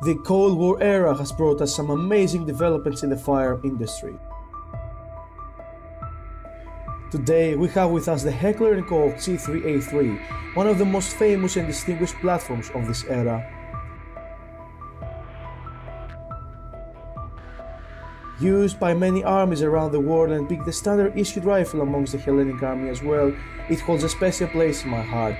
The Cold War era has brought us some amazing developments in the firearm industry. Today we have with us the Heckler & Koch T3-RAS, one of the most famous and distinguished platforms of this era. Used by many armies around the world and being the standard issued rifle amongst the Hellenic army as well, it holds a special place in my heart.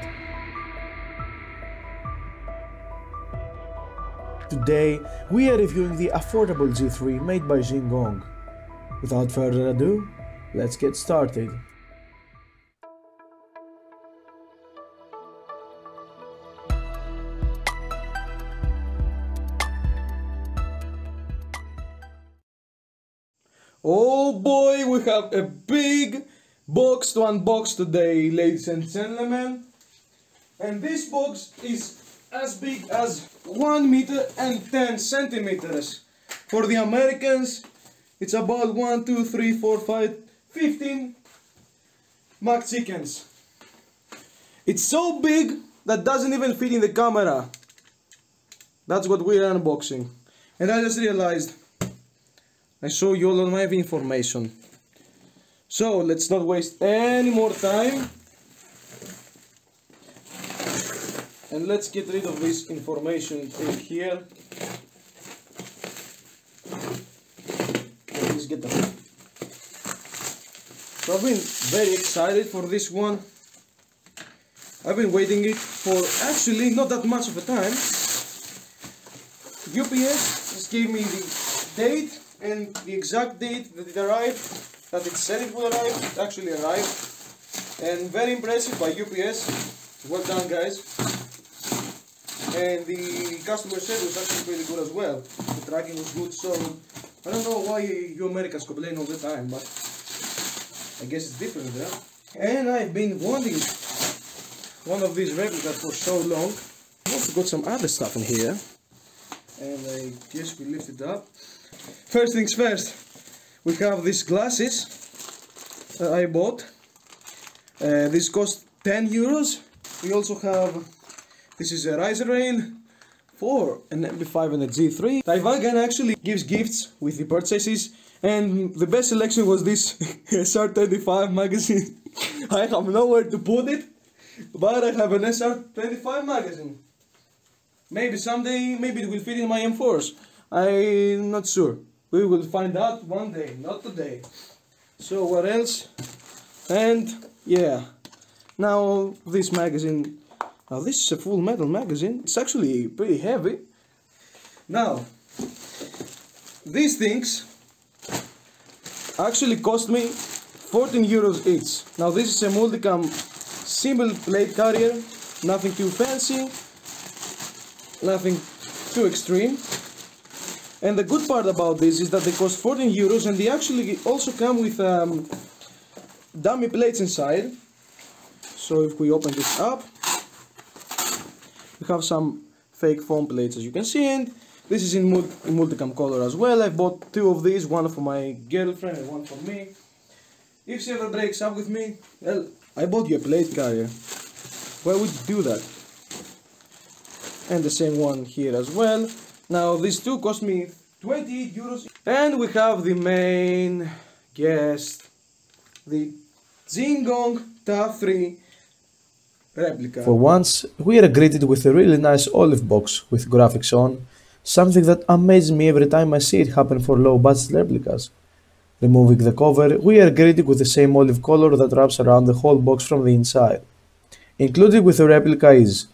Today, we are reviewing the affordable G3 made by Jing Gong. Without further ado, let's get started. Oh boy, we have a big box to unbox today, ladies and gentlemen. And this box is as big as 1 meter and 10 centimeters. For the Americans, it's about 1, 2, 3, 4, 5, 15 mac chickens. It's so big that doesn't even fit in the camera. That's what we're unboxing. And I just realized I show you all of my information. So let's not waste any more time. And let's get rid of this information tape here. Let's get that. So I've been very excited for this one. I've been waiting it for actually not that much of a time. UPS just gave me the date and the exact date that it arrived, that it said it would arrive. It actually arrived. And very impressive by UPS. Well done, guys. And the customer service was actually pretty good as well. The tracking was good, so I don't know why you Americans complain all the time, but I guess it's different there. And I've been wanting one of these replicas for so long. I've also got some other stuff in here, and I guess we lift it up. First things first, we have these glasses that I bought. This cost 10 euros. We also have, this is a riser rail for an MP5 and a G3. Taiwan Gun actually gives gifts with the purchases, and the best selection was this SR25 magazine. I have nowhere to put it, but I have an SR25 magazine. Maybe someday, maybe it will fit in my M4s. I'm not sure. We will find out one day, not today. So what else? And yeah, now this magazine. Now this is a full metal magazine. It's actually pretty heavy. Now, these things actually cost me 14 euros each. Now this is a multicam single plate carrier. Nothing too fancy, nothing too extreme. And the good part about this is that they cost 14 euros and they actually also come with dummy plates inside. So if we open this up, we have some fake foam plates, as you can see, and this is in multicam color as well. I bought 2 of these, one for my girlfriend and one for me. If she ever breaks up with me, well, I bought you a plate carrier. Why would you do that? And the same one here as well. Now these two cost me 28 euros. And we have the main guest, the Jing Gong T3 replica. For once, we are greeted with a really nice olive box with graphics on, something that amazes me every time I see it happen for low budget replicas. Removing the cover, we are greeted with the same olive color that wraps around the whole box from the inside. Included with the replica is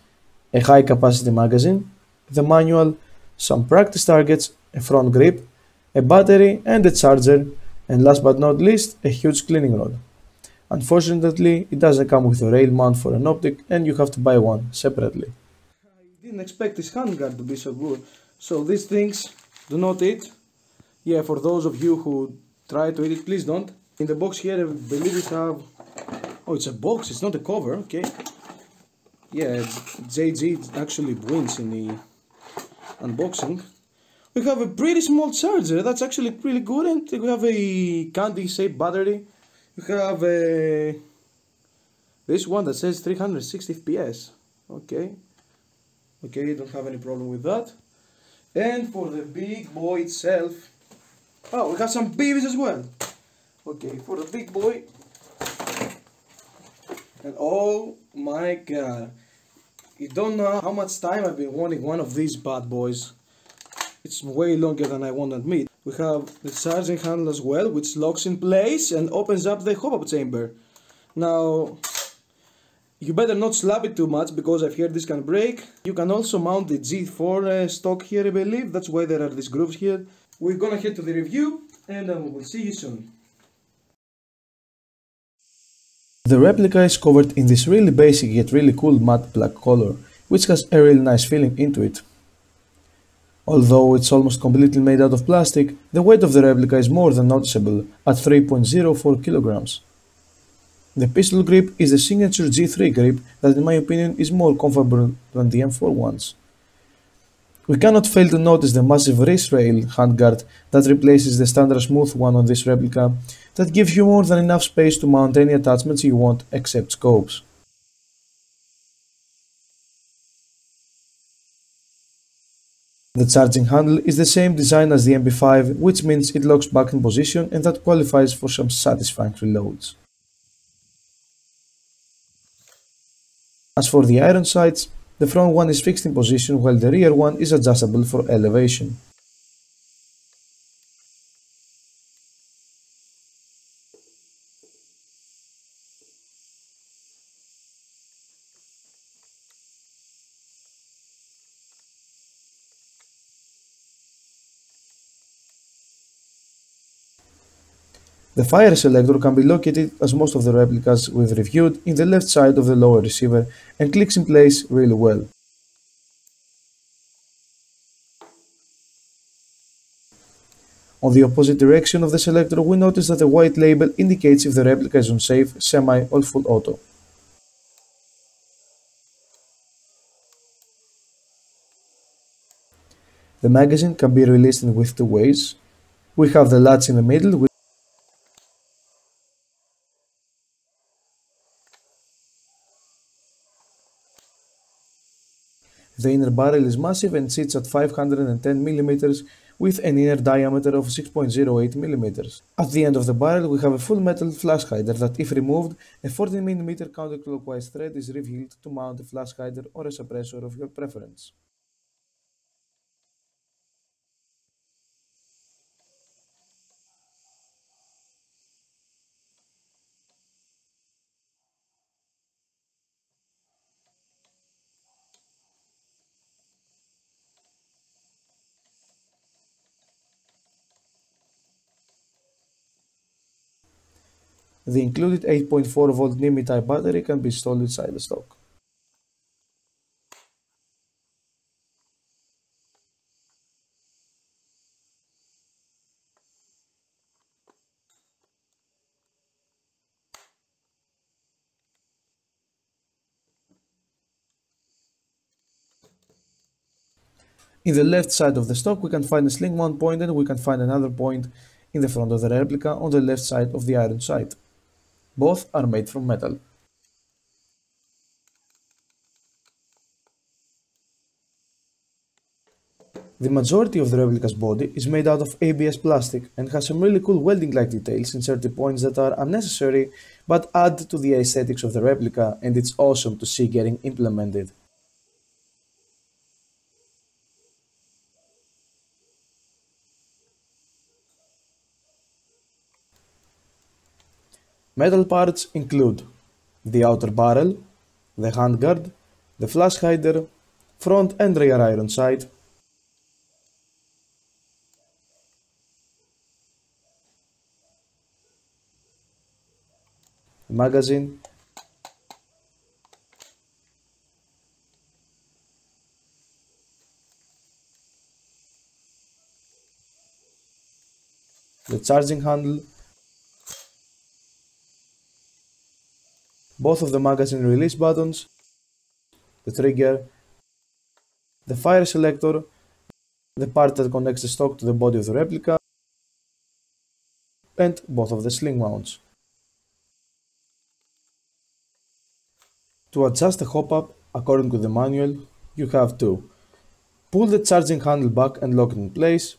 a high capacity magazine, the manual, some practice targets, a front grip, a battery and a charger, and last but not least, a huge cleaning rod. Unfortunately, it doesn't come with a rail mount for an optic and you have to buy one separately. I didn't expect this handguard to be so good. So these things, do not eat. Yeah, for those of you who try to eat it, please don't. In the box here, I believe we have... Oh, it's a box, it's not a cover, okay. Yeah, JG actually wins in the unboxing. We have a pretty small charger, that's actually really good, and we have a candy shaped battery. We have this one that says 360 FPS. Okay, don't have any problem with that. And for the big boy itself, oh, we have some babies as well. Okay, for the big boy, and oh my god, you don't know how much time I've been wanting one of these bad boys. It's way longer than I want to admit. We have the charging handle as well, which locks in place and opens up the hop-up chamber. Now, you better not slap it too much because I've heard this can break. You can also mount the G4 stock here, I believe. That's why there are these grooves here. We're gonna head to the review and we will see you soon. The replica is covered in this really basic yet really cool matte black color, which has a really nice feeling into it. Although it's almost completely made out of plastic, the weight of the replica is more than noticeable at 3.04 kilograms. The pistol grip is the signature G3 grip that in my opinion is more comfortable than the M4 ones. We cannot fail to notice the massive wrist rail handguard that replaces the standard smooth one on this replica that gives you more than enough space to mount any attachments you want except scopes. The charging handle is the same design as the MP5, which means it locks back in position and that qualifies for some satisfying reloads. As for the iron sights, the front one is fixed in position while the rear one is adjustable for elevation. The fire selector can be located, as most of the replicas we've reviewed, in the left side of the lower receiver and clicks in place really well. On the opposite direction of the selector, we notice that a white label indicates if the replica is on safe, semi or full auto. The magazine can be released in with two ways. We have the latch in the middle with the inner barrel is massive and sits at 510mm with an inner diameter of 6.08mm. At the end of the barrel we have a full metal flash hider that, if removed, a 14mm counterclockwise thread is revealed to mount a flash hider or a suppressor of your preference. The included 8.4V NIMI type battery can be installed inside the stock. In the left side of the stock we can find a sling mount point and we can find another point in the front of the replica on the left side of the iron sight. Both are made from metal. The majority of the replica's body is made out of ABS plastic and has some really cool welding-like details in certain points that are unnecessary but add to the aesthetics of the replica, and it's awesome to see getting implemented. Metal parts include the outer barrel, the handguard, the flash hider, front and rear iron sight, the magazine, the charging handle, both of the magazine release buttons, the trigger, the fire selector, the part that connects the stock to the body of the replica, and both of the sling mounts. To adjust the hop-up according to the manual, you have to Pull the charging handle back and lock it in place,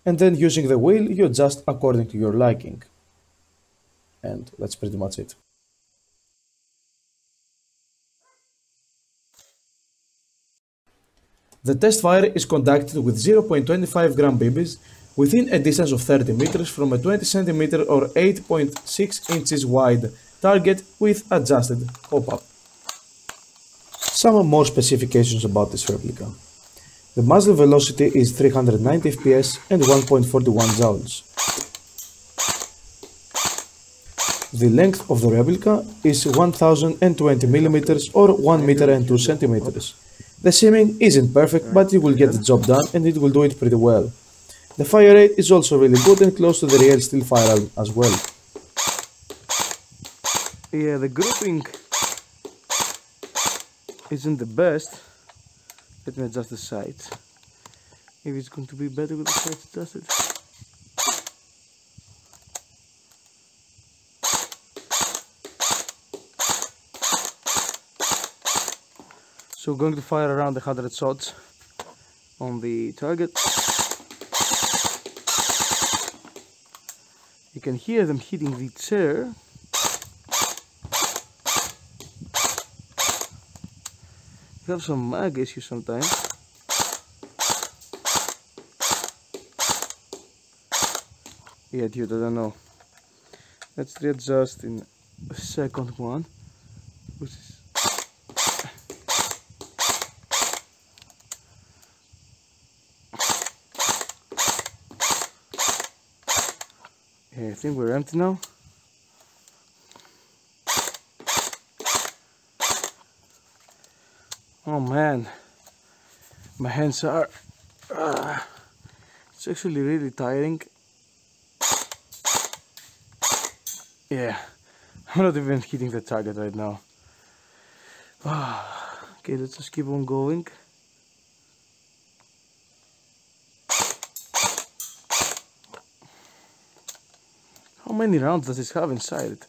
and then using the wheel you adjust according to your liking. And that's pretty much it. The test fire is conducted with 0.25 gram BBs within a distance of 30 meters from a 20 cm or 8.6 inches wide target with adjusted pop-up. Some more specifications about this replica. The muzzle velocity is 390 fps and 1.41 joules. The length of the replica is 1020 mm or 1 meter and 2 centimeters. The seaming isn't perfect, but it will get the job done and it will do it pretty well. The fire rate is also really good and close to the real steel firearm as well. Yeah, the grouping isn't the best. Let me adjust the sights. Maybe it's going to be better with the sights adjusted. So going to fire around 100 shots on the target. You can hear them hitting the chair. You have some mag issues sometimes. Yeah, dude, I don't know. Let's readjust in the second one, which is I think we're empty now. Oh man, my hands are it's actually really tiring. Yeah, I'm not even hitting the target right now. Okay, let's just keep on going. How many rounds does this have inside it?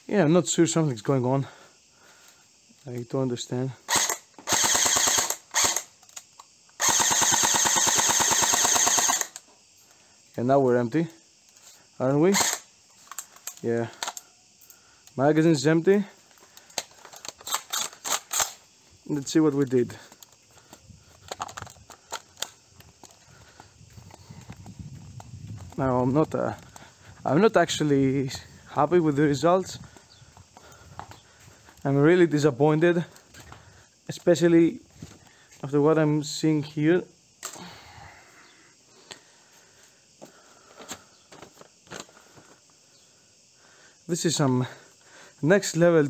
Yeah, I'm not sure something's going on. I don't understand. And now we're empty, aren't we? Yeah. Magazine's empty. Let's see what we did. Now I'm not actually happy with the results. I'm really disappointed, especially after what I'm seeing here. This is some next level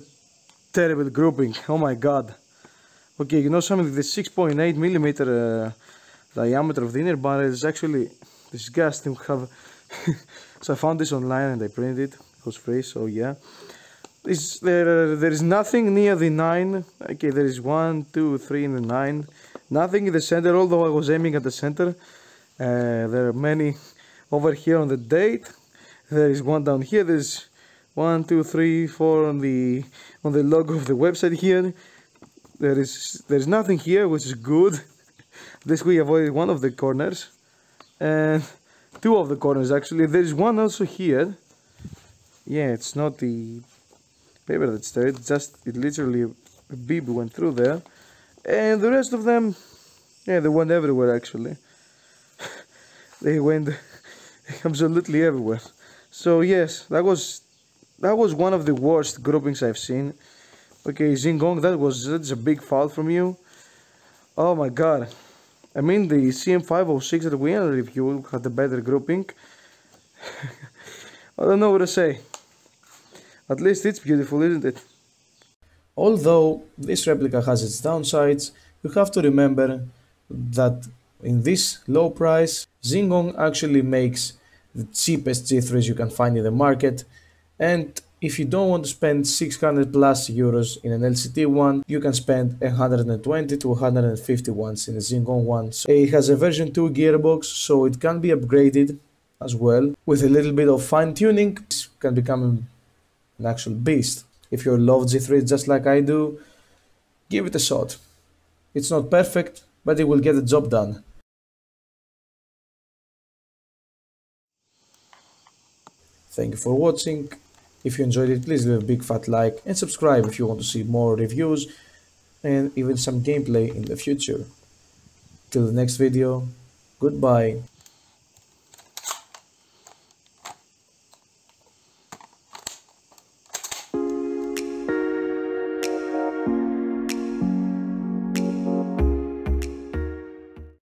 terrible grouping. Oh my god. Okay, you know something, the 6.8 millimeter diameter of the inner barrel is actually disgusting. So I found this online and I printed it. It was free, so yeah. There is nothing near the 9. Okay, there is 1, 2, 3 in the 9. Nothing in the center, although I was aiming at the center. There are many over here on the date. There is one down here. There's 1, 2, 3, 4 on the logo of the website here. There's nothing here, which is good. This we avoided one of the corners and two of the corners actually. There's one also here. Yeah, it's not the paper that's there. It's just literally a bib went through there, and the rest of them, yeah, they went everywhere actually. They went absolutely everywhere. So yes, that was one of the worst groupings I've seen. Okay, Gong, that's a big foul from you. Oh my god. I mean, the CM506 that we reviewed had a better grouping. I don't know what to say. At least it's beautiful, isn't it? Although this replica has its downsides, you have to remember that in this low price, Gong actually makes the cheapest G3s you can find in the market, and if you don't want to spend 600 plus euros in an LCT one, you can spend 120 to 150 ones in a Gong one. So it has a version 2 gearbox, so it can be upgraded as well. With a little bit of fine tuning, it can become an actual beast. If you love G3 just like I do, give it a shot. It's not perfect, but it will get the job done. Thank you for watching. If you enjoyed it, please leave a big fat like and subscribe if you want to see more reviews and even some gameplay in the future. Till the next video, goodbye.